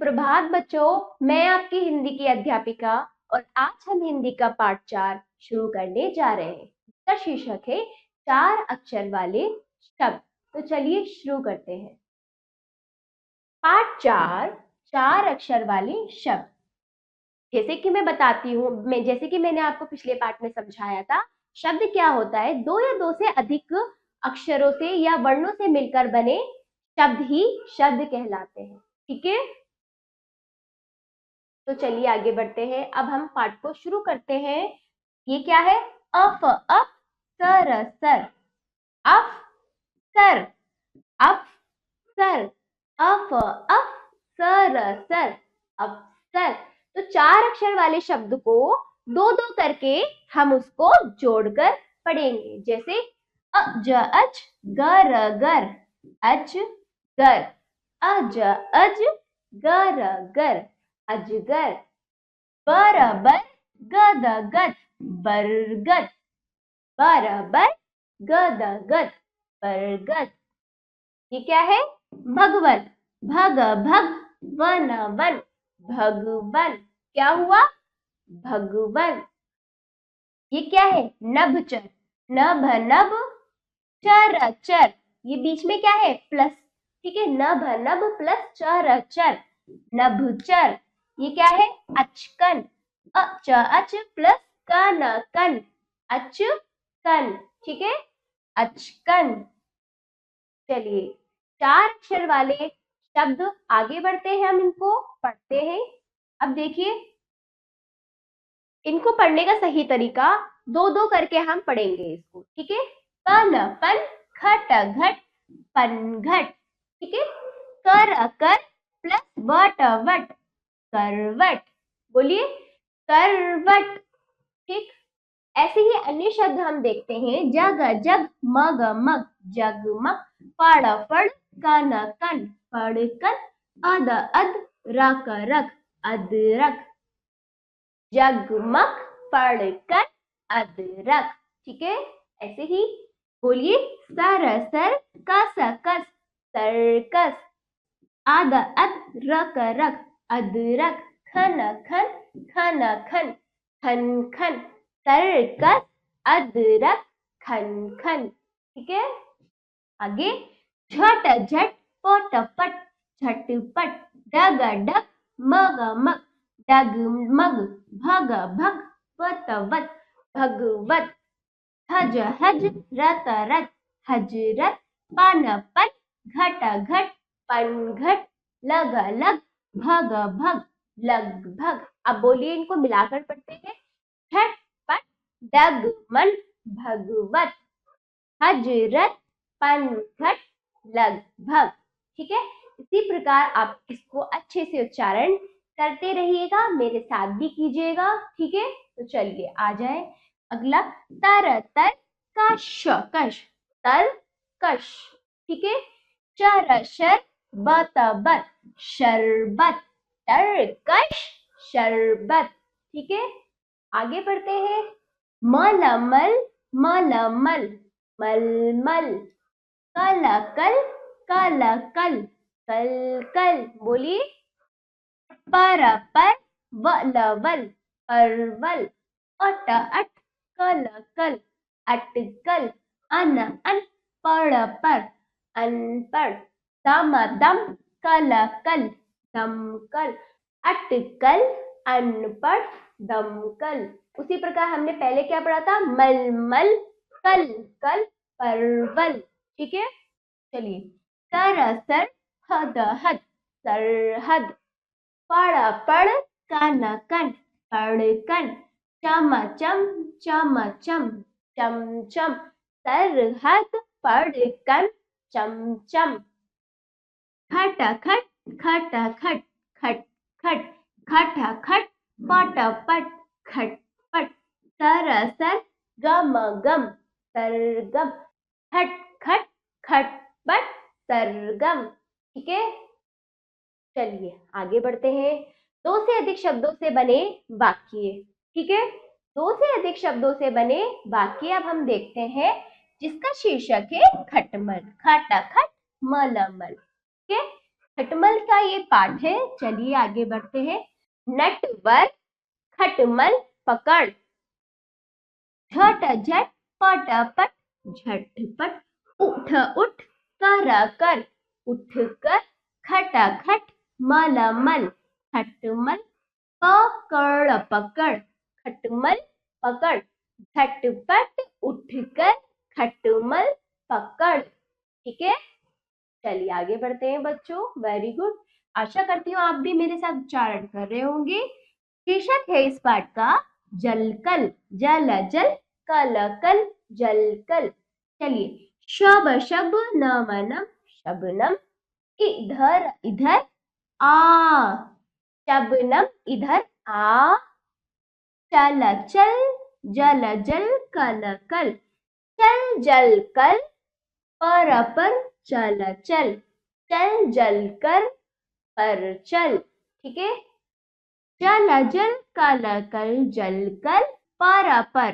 सुप्रभात बच्चों, मैं आपकी हिंदी की अध्यापिका और आज हम हिंदी का पाठ 4 शुरू करने जा रहे हैं। इसका शीर्षक है 4 अक्षर वाले शब्द। तो चलिए शुरू करते हैं। पाठ 4 अक्षर वाले शब्द। जैसे कि मैं बताती हूँ, जैसे कि मैंने आपको पिछले पाठ में समझाया था, शब्द क्या होता है? दो या दो से अधिक अक्षरों से या वर्णों से मिलकर बने शब्द ही शब्द कहलाते हैं। ठीक है, तो चलिए आगे बढ़ते हैं। अब हम पाठ को शुरू करते हैं। ये क्या है? Of of sir sir, of sir, of sir, of of sir sir, अफसर। तो 4 अक्षर वाले शब्द को दो दो करके हम उसको जोड़कर पढ़ेंगे। जैसे अज अज, गर गर, अज गर, अज अज, गर गर, अजगर, बराबर, गद गद, बरगद, बराबर, गद गद, बरगद। ये क्या है? भगवन, भग भग, वन वन, भगवन। क्या हुआ? भगवन। ये क्या है? नभचर, नभ नभ, चर चर। ये बीच में क्या है? प्लस। ठीक है, नभ नभ प्लस चर चर, नभचर। ये क्या है? अचकन, अच अच प्लस कन कन, अचकन। ठीक है, अचकन। चलिए 4 अक्षर वाले शब्द आगे बढ़ते हैं, हम इनको पढ़ते हैं। अब देखिए, इनको पढ़ने का सही तरीका दो दो करके हम पढ़ेंगे इसको। ठीक है, पन पन, घट घट, पनघट। ठीक है, कर कर प्लस वट वट, करवट। बोलिए, करवट। ठीक, ऐसे ही अन्य शब्द हम देखते हैं। जग जग, मग मग, जगमग, पड़ पड़, कन कन, पड़कन, अद अद, रक रक, अदरक, जगमग, पड़कन, अदरक। ठीक है, ऐसे ही बोलिए, सर सर, कस कस, सर्कस, अद अद, रक रक, अदरक, खन खन, खन खन, खन खन, सर्कस, अदरक, खन खन। ठीक है, आगे झट झट, पट पट, झटपट, डग डग, मग मग, डगमग, भग भग, वत वत, भगवत, हज हज, रत रत, हजरत, पन पन, घट घट, पनघट, लग लग, भग भग, लगभग। अब बोलिए, इनको मिलाकर पढ़ते हैं। झट पट, डग मन, भगवत, हजरत, पनघट, लगभग। ठीक है, इसी प्रकार आप इसको अच्छे से उच्चारण करते रहिएगा, मेरे साथ भी कीजिएगा। ठीक है, तो चलिए आ जाए अगला। तर तर, कश कश, तर कश। ठीक है, चर शर, बत बत, शरबत, तरकश, शरबत। ठीक है, आगे बढ़ते हैं। मलमल, मलमल, मलमल, कलकल, कलकल, कलकल। बोलिए, पर पर, वलवल, परवल, अट अट, कल कल, अटकल, अन अन, पड़ पर, अनपढ़, दम दम, कल कल, दमकल, अटकल, अनपढ़, दमकल। उसी प्रकार हमने पहले क्या पढ़ा था? मलमल, कल कल, परवल। ठीक है, चलिए, सरसर, हद हद, सरहद, पड़ पड़, कन कन, पड़कन, चमचम, चमचम, चमचम, सरहद, पड़कन, चमचम, खट खट, खट खट, खट खट, खट खट, पट पट, खटपट, सरसर, गम गम, सरगम, खट खट, खटपट, सरगम। ठीक है, चलिए आगे बढ़ते हैं। 2 से अधिक शब्दों से बने वाक्य। ठीक है, 2 से अधिक शब्दों से बने वाक्य अब हम देखते हैं, जिसका शीर्षक है खटमल, खटाखट, मलमल। ठीक है, खटमल का ये पाठ है। चलिए आगे बढ़ते हैं। नटवर खटमल पकड़, झट झट पट पट झटपट, उठ उठ कर कर, उठ कर खटा खट मलमल, खटमल पकड़ पकड़, खटमल पकड़, झटपट उठकर खटमल पकड़। ठीक है, चलिए आगे बढ़ते हैं बच्चों। वेरी गुड, आशा करती हूँ आप भी मेरे साथ उच्चारण कर रहे होंगे। शीर्षक है इस पाठ का जलकल, जल जल कल कल जलकल। चलिए, शब शब नम नम शबनम, इधर इधर आ, शबनम इधर आ, चल चल जल जल कल कल, चल जल कल पर चल चल, चल जल कर पर चल। ठीक है, जल जल कल कल जल कल पर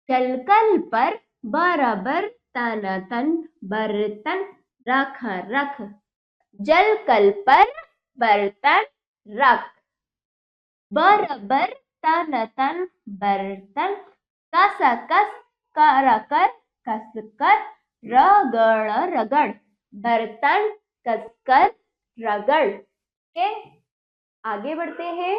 जल कल पर बराबर तन तन बर्तन रख रख, जल कल पर बर्तन रख, बराबर तन तन बर्तन, कस कस कर कस कर, रगड़ रगड़, बर्तन कसकर रगड़। के आगे बढ़ते हैं।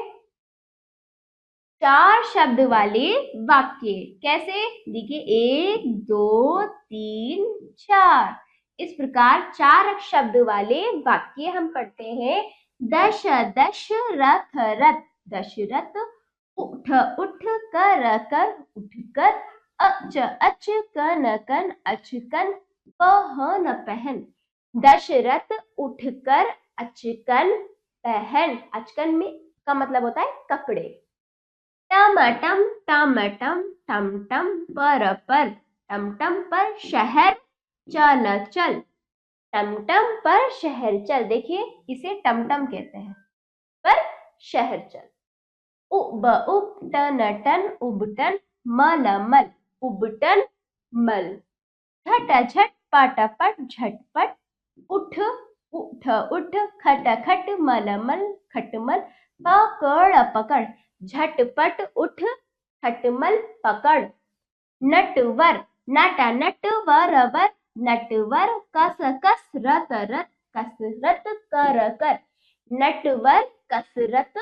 4 शब्द वाले वाक्य कैसे, देखिए 1 2 3 4, इस प्रकार 4 शब्द वाले वाक्य हम पढ़ते हैं। दश दशरथ रथ, दशरथ, उठ उठ कर उठकर, अच अच कन कन अचकन, पहन पहन, दशरथ उठकर अचकन पहन, अचकन में का मतलब होता है कपड़े। टमटम टमटम टमटम पर टमटम पर शहर चल चल, टमटम पर शहर चल, देखिए इसे टमटम कहते हैं, पर शहर चल। उब उब टन टन उबटन मल मल, उबटन मल, झट झट पट पट झटपट, उठ उठ उठ खट खट मलमल खटमल, पकड़ पकड़, झटपट उठ खटमल पकड़। नटवर नट नट वर वर, नटवर, कस कस रत रत कसरत कर कर, नटवर कसरत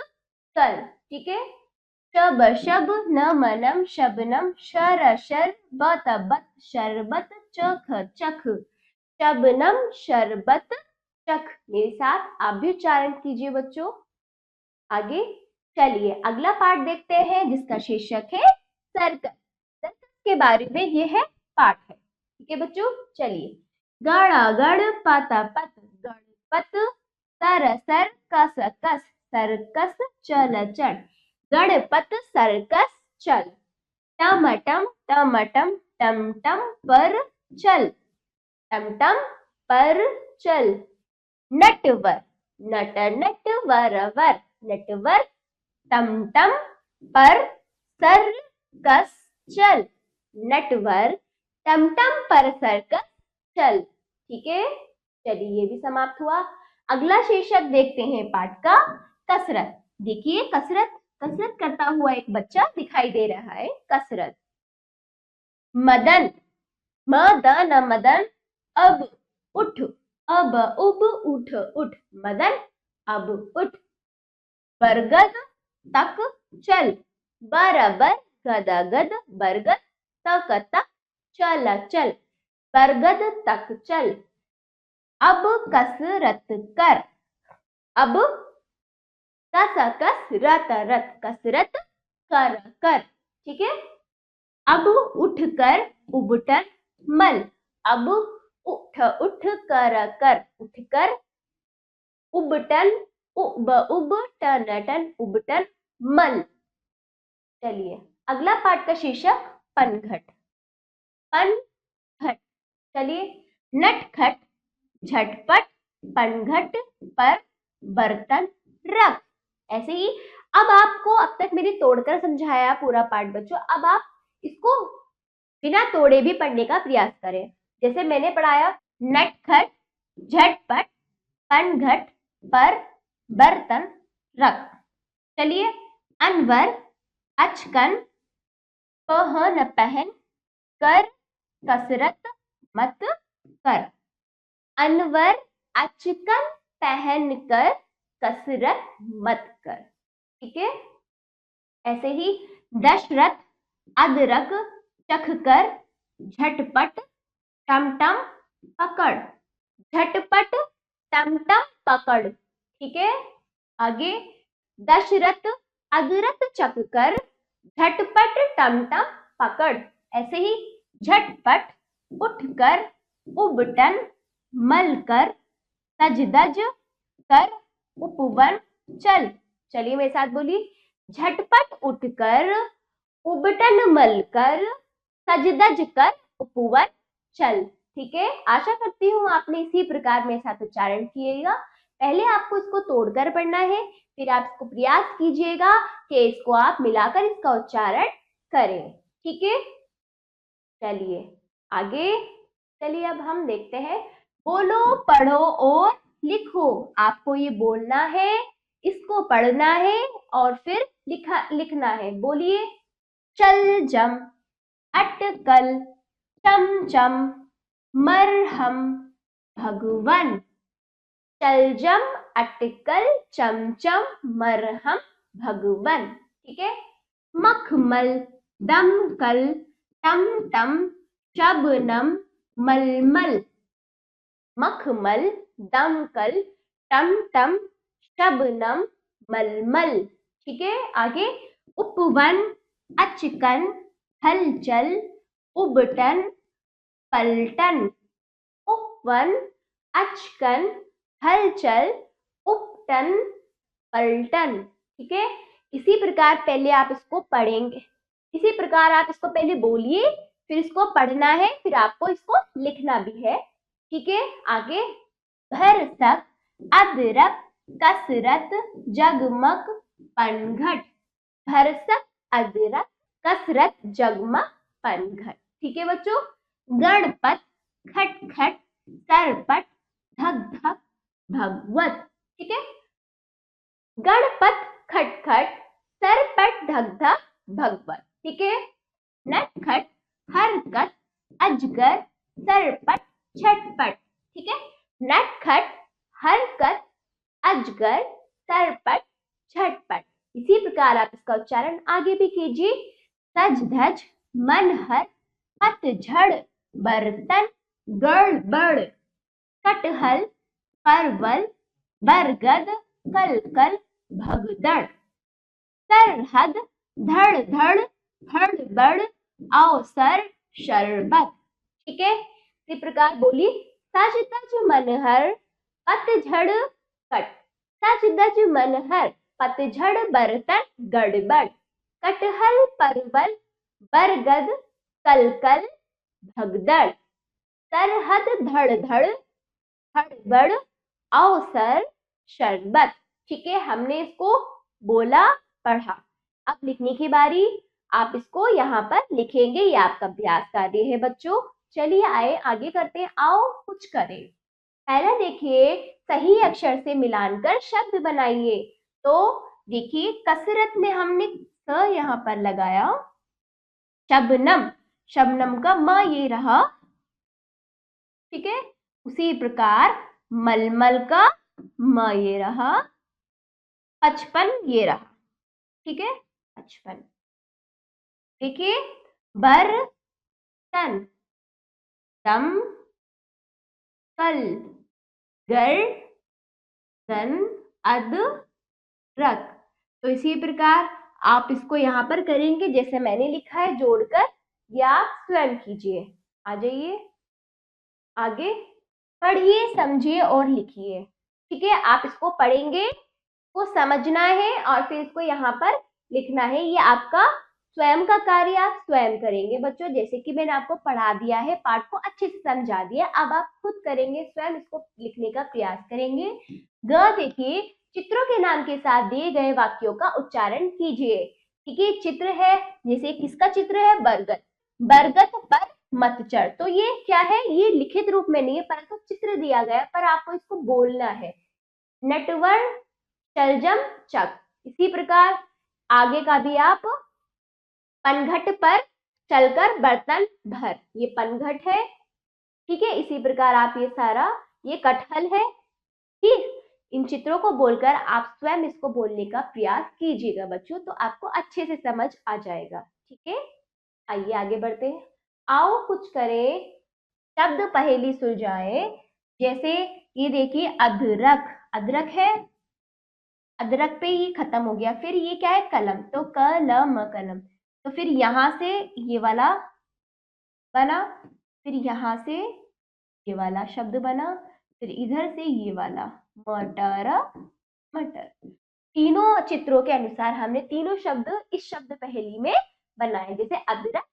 कर। ठीक है, शब शब नम नम शबनम, शर शर बत बत शरबत, चख चख, शबनम शरबत चख। मेरे साथ आप भी उच्चारण कीजिए बच्चों। आगे चलिए अगला पाठ देखते हैं जिसका शीर्षक है सर्कस। सर्कस के बारे में ये है पाठ है। ठीक है बच्चों, चलिए। गड़ गड़ पत पत गणपत, सर सर कस कस सर्कस चल चल, गणपत सर्कस चल। टमटम टमटम टमटम पर चल, टमटम पर चल। नटवर नट नट वर वर, नटवर, टमटम पर सर्कस चल, नटवर टमटम पर सर्कस चल। ठीक है, चलिए ये भी समाप्त हुआ। अगला शीर्षक देखते हैं पाठ का कसरत। देखिए कसरत, कसरत करता हुआ एक बच्चा दिखाई दे रहा है। कसरत। मदन, मदन मदन, अब उठ, अब उब उठ उठ, मदन अब उठ। बरगद तक चल, बराबर गद गद बरगद, तक तक चल चल, बरगद तक चल। अब कसरत कर, अब कस कस रत रत कसरत कर कर। ठीक है, अब उठ कर उबटन मल, अब उठ उठ कर उठकर, उबटन उब उब टन टन उबटन मल। चलिए अगला पाठ का शीर्षक पनघट। पनघट, चलिए। नटखट झटपट पनघट पर बर्तन रख। ऐसे ही अब आपको अब तक मैंने तोड़कर समझाया पूरा पाठ बच्चों, अब आप इसको बिना तोड़े भी पढ़ने का प्रयास करें। जैसे मैंने पढ़ाया, नटखट झटपट पनघट पर बर्तन रख। चलिए, अनवर अचकन पहन पहन कर कसरत मत कर। अनवर अचकन पहन कर कसरत मत कर। ठीक है, ऐसे ही दशरथ अदरक चख कर झटपट टमटम पकड़। झटपट टमटम पकड़। ठीक है, आगे दशरथ अदरक चख कर झटपट टमटम पकड़। ऐसे ही झटपट उठकर उबटन मलकर सजदज कर उपवन चल। चलिए मेरे साथ बोलिए, झटपट उठकर उबटन मलकर सजदज कर उपवन चल। ठीक है, आशा करती हूँ आपने इसी प्रकार मेरे साथ उच्चारण किएगा। पहले आपको इसको तोड़कर पढ़ना है, फिर आप इसको प्रयास कीजिएगा कि इसको आप मिलाकर इसका उच्चारण करें। ठीक है, चलिए आगे। चलिए अब हम देखते हैं, बोलो पढ़ो और लिखो। आपको ये बोलना है, इसको पढ़ना है और फिर लिखना है। बोलिए, चल जम अटकल चमचम मरहम भगवन। चलजम अटकल चमचम मरहम भगवन। ठीक है, मखमल दमकल टमटम शबनम मलमल। मखमल दमकल टमटम शबनम मलमल। ठीक है, आगे उपवन अचकन हलचल उबटन पलटन। उपवन अचकन हलचल उपटन पलटन। ठीक है, इसी प्रकार पहले आप इसको पढ़ेंगे, इसी प्रकार आप इसको पहले बोलिए, फिर इसको पढ़ना है, फिर आपको इसको लिखना भी है। ठीक है, आगे भरसक अदरक कसरत जगमग पनघट। भरसक अदरक कसरत जगमग पनघट। ठीक है बच्चों, गणपत खटखट सरपट धक धक भगवत। ठीक है, गणपत खटखट सरपट धक धक भगवत। ठीक है, नटखट हरकत अजगर सरपट छटपट। ठीक है, नटखट हरकत अजगर सरपट छटपट। इसी प्रकार आप इसका उच्चारण आगे भी कीजिए। सज धज मनहर पतझड़ बर्तन गड़बड़। कटहल परवल बरगद कलकल भगदड़। सरहद धड़ धड़ हड़बड़ अवसर शरबत। ठीक है, इसी प्रकार बोली, सज धज मनहर पतझड़ कट। सज धज मनहर पतझड़ बर्तन गड़बड़। कटहल परवल बरगद कलकल भगदड़। सरहद धड़ धड़ हड़बड़ अवसर शरबत। ठीक है, हमने इसको बोला पढ़ा। अब लिखने की बारी, आप इसको यहाँ पर लिखेंगे, ये आपका अभ्यास कार्य है बच्चों। चलिए आए आगे करते हैं, आओ कुछ करें। पहला देखिए, सही अक्षर से मिलान कर शब्द बनाइए। तो देखिए, कसरत में हमने स यहाँ पर लगाया, शबनम, शबनम का म ये रहा। ठीक है, उसी प्रकार मलमल का म ये रहा, 55 ये रहा। ठीक है, 55। देखिए, बर्तन दम कल गर तन अद रख। तो इसी प्रकार आप इसको यहाँ पर करेंगे जैसे मैंने लिखा है जोड़कर, या आप स्वयं कीजिए। आ जाइए आगे, पढ़िए समझिए और लिखिए। ठीक है, आप इसको पढ़ेंगे, को समझना है और फिर इसको यहाँ पर लिखना है। ये आपका स्वयं का कार्य आप स्वयं करेंगे बच्चों। जैसे कि मैंने आपको पढ़ा दिया है, पाठ को अच्छे से समझा दिया, अब आप खुद करेंगे, स्वयं इसको लिखने का प्रयास करेंगे। ग देखिए, चित्रों के नाम के साथ दिए गए वाक्यों का उच्चारण कीजिए। ठीक है, चित्र है, जैसे किसका चित्र है, बरगद। बरगद पर मत चढ़। तो ये क्या है, ये लिखित रूप में नहीं है परंतु चित्र दिया गया है, पर आपको इसको बोलना है। नटवर शलजम चक। इसी प्रकार आगे का भी आप पनघट पर चलकर बर्तन भर, ये पनघट है। ठीक है, इसी प्रकार आप ये सारा, ये कटहल है। ठीक, इन चित्रों को बोलकर आप स्वयं इसको बोलने का प्रयास कीजिएगा बच्चों, तो आपको अच्छे से समझ आ जाएगा। ठीक है, आइए आगे बढ़ते हैं। आओ कुछ करें, शब्द पहेली सुलझाए। जैसे ये देखिए, अदरक, अदरक है, अदरक पे ये खत्म हो गया। फिर ये क्या है, कलम, तो कलम, कलम। तो फिर यहां से ये वाला बना, फिर यहां से ये वाला शब्द बना, फिर इधर से ये वाला, मटर, मटर। तीनों चित्रों के अनुसार हमने तीनों शब्द इस शब्द पहेली में बनाए, जैसे अदरक,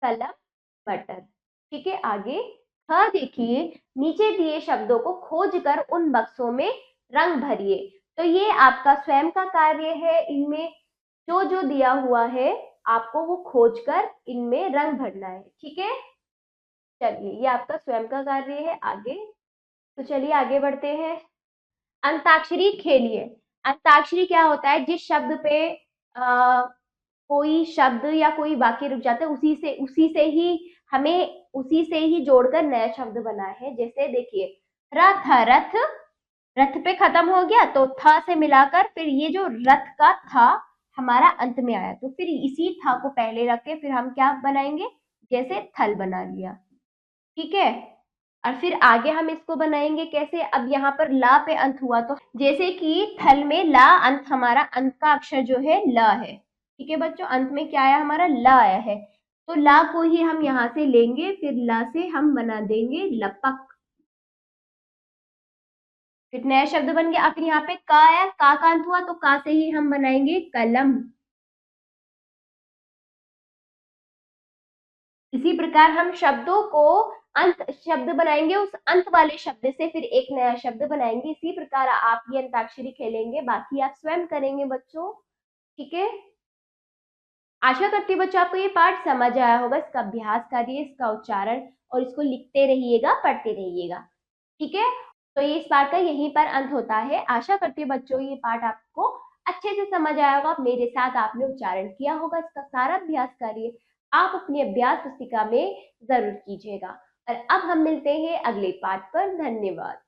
कलम, मटर। ठीक है, आगे हाँ देखिए, नीचे दिए शब्दों को खोजकर उन बक्सों में रंग भरिए। तो ये आपका स्वयं का कार्य है, इनमें जो जो दिया हुआ है आपको वो खोजकर इनमें रंग भरना है। ठीक है, चलिए ये आपका स्वयं का कार्य है। आगे, तो चलिए आगे बढ़ते हैं। अंताक्षरी खेलिए। अंताक्षरी क्या होता है, जिस शब्द पे आ, कोई शब्द या कोई वाक्य रुक जाता है, उसी से ही हमें उसी से ही जोड़कर नया शब्द बना है। जैसे देखिए, रथ, रथ, रथ पे खत्म हो गया तो था से मिलाकर फिर ये जो रथ का था हमारा अंत में आया, तो फिर इसी था को पहले रख के फिर हम क्या बनाएंगे, जैसे थल बना लिया। ठीक है, और फिर आगे हम इसको बनाएंगे कैसे, अब यहाँ पर ला पे अंत हुआ तो जैसे कि थल में ला अंत, हमारा अंत का अक्षर जो है ल है। ठीक है बच्चों, अंत में क्या आया, हमारा ला आया है, तो ला को ही हम यहाँ से लेंगे, फिर ला से हम बना देंगे लपक, फिर नया शब्द बन गया। फिर यहाँ पे का आया, का अंत हुआ तो का से ही हम बनाएंगे कलम। इसी प्रकार हम शब्दों को अंत शब्द बनाएंगे, उस अंत वाले शब्द से फिर एक नया शब्द बनाएंगे। इसी प्रकार आप ये अंताक्षरी खेलेंगे, बाकी आप स्वयं करेंगे बच्चों। ठीक है, आशा करती हूँ बच्चों आपको ये पाठ समझ आया होगा। इसका अभ्यास करिए, इसका उच्चारण, और इसको लिखते रहिएगा, पढ़ते रहिएगा। ठीक है, तो ये इस पाठ का यहीं पर अंत होता है। आशा करती हूँ बच्चों ये पाठ आपको अच्छे से समझ आया होगा, मेरे साथ आपने उच्चारण किया होगा, इसका सारा अभ्यास करिए, आप अपनी अभ्यास पुस्तिका में जरूर कीजिएगा। और अब हम मिलते हैं अगले पाठ पर। धन्यवाद।